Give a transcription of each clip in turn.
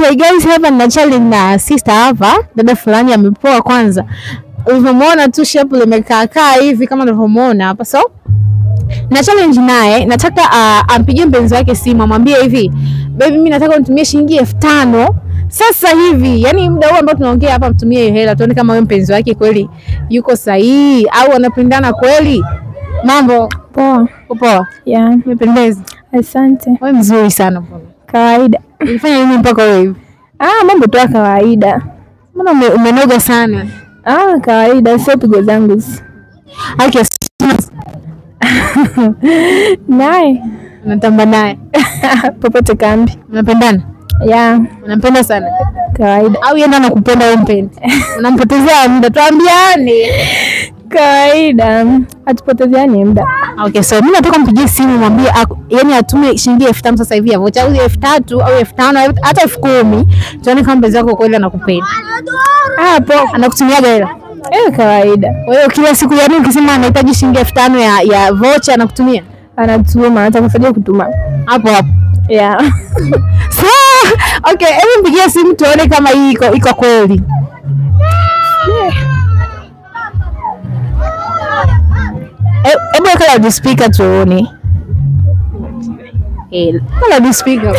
Okay guys, hapa nina challenge na sister hapa. Dada fulani amepoa kwanza. Ulivyomwona tu shape limekaa hivi kama unavyomuona hapa. So na challenge naye, nataka ampigie mpenzi wake simu, amwambie hivi, baby mimi nataka unitumie shilingi 5000 sasa hivi. Yaani muda huu ambao tunaongea hapa mtumie hiyo hela, tuone kama wewe mpenzi wake kweli yuko sahihi au wanapendana kweli. Mambo poa? Poa. Yeah, umependeza. Asante. Wewe mzuri sana bwana. Kawaida. Ulifanya nini mpaka wewe hivi? Mambo tu kawaida. Mbona umenoga sana? Kawaida, sio pigo zangu. Okay. Naye unatamba naye popote kambi. Unapendana? Yeah. Unampenda sana? Kawaida. Au yeye ndo anakupenda wewe mpenzi? Unampotezea muda, tuambiane. Kawaida. Hatupotezeani muda. Okay, so mimi nataka mpigie simu mwambie yani atume shilingi 5000 sasa hivi hapo. Au 3000 au 5000 hata 10000. Tuone kama mpenzi wako kweli anakupenda. Hapo anakutumia hela. Kawaida. Wewe kila siku yani ukisema anahitaji shilingi 5000 ya voucher anakutumia? Anatuma, atakusaidia kutuma. Hapo hapo. Yeah. So, okay, hebu mpigie simu tuone kama hii iko kweli. Hebu kala di speaker tuone. Kala di speaker.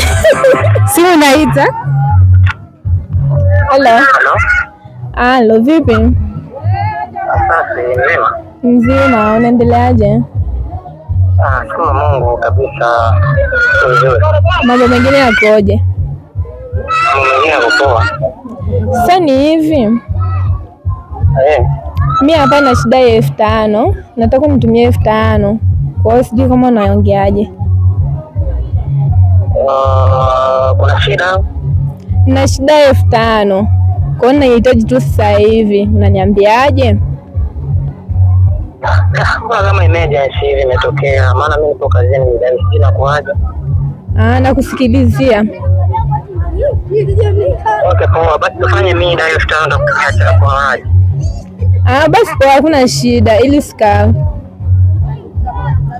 Simu inaita. Hello. Hello, vipi? Asante, mzima, unaendeleaje? Shukuru Mungu kabisa. Nzuri. Mambo mengine yakoje? Mambo mengine yako poa. Sasa ni hivi. Mimi hapa na shida ya 5000, nataka unitumie 5000. Kwa hiyo sijui kama unaongeaje. Kuna shida? Na shida ya 5000. Kwa hiyo nahitaji tu sasa hivi. Unaniambiaje? Kama emergency hivi imetokea, maana mimi nipo kazini ndani, sina kuaje. Nakusikilizia. Okay, poa, basi tufanye mimi na 5000 ndakuacha kwa haja. Basi poa, hakuna shida, ili sika.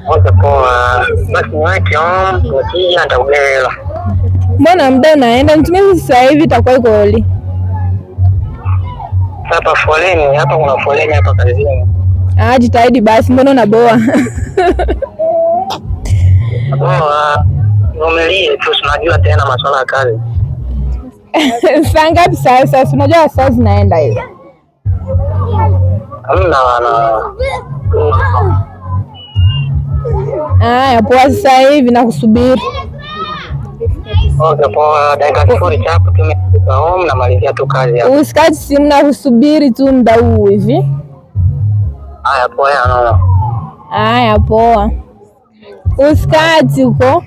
Okay, poa. Basi niweke ukija nitakugawa. Mbona muda unaenda? Nitumie sasa hivi itakuwa iko holi. Hapa foleni, hapa kuna foleni hapa kazini. Jitahidi basi, mbona unaboa? Poa. Umelie tu, unajua tena masuala ya kazi. Saa ngapi sasa? Unajua saa zinaenda hizo. Hamna wana. Poa, sasa hivi nakusubiri. Okay, poa, dakika 0 chapo tumefika home na malizia tu kazi hapo. Usikati simu, nakusubiri tu muda huu hivi. Haya, poa yana. Haya, poa. Usikati huko.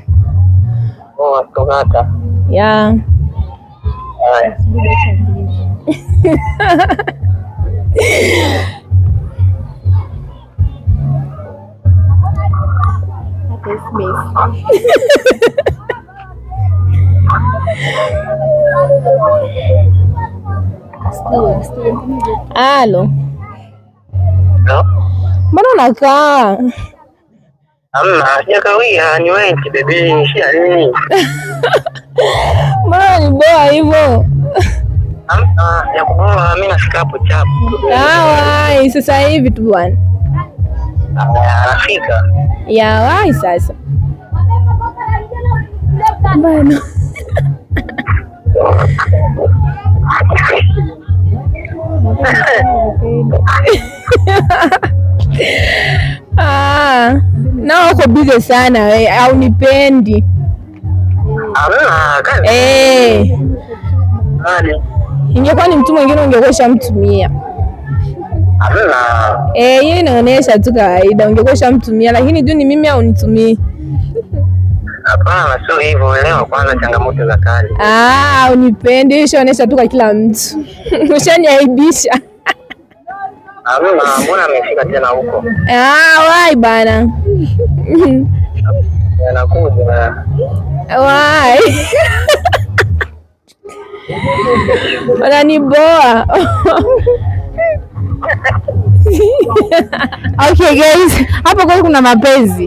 Poa, tokata. Yeah. Haya. Halo. No? Mbona unakaa? Hamna, sijakawia, ni wewe baby, shia nini? Mbona ni boa hivyo? Hamna, ya kuboa, mimi nafika hapo chapo. Wai, sasa hivi tu bwana. Nafika. Ya wai sasa. Bana. Na uko busy sana wewe, au nipendi? Hamna, kazi. Hali. Ingekuwa ni mtu mwingine ungekuwa shamtumia. Hamna. Hiyo inaonyesha tu kawaida, ungekuwa shamtumia, lakini juu ni mimi au nitumii. Hapana, sio hivyo, elewa kwanza changamoto za kazi. Unipendi, hiyo inaonyesha tu kwa kila mtu. Ushaniaibisha. Hamna, mbona amefika tena huko? Wai bana. Anakuja. Wai. Unaniboa. Okay guys, hapo kwa kuna mapenzi.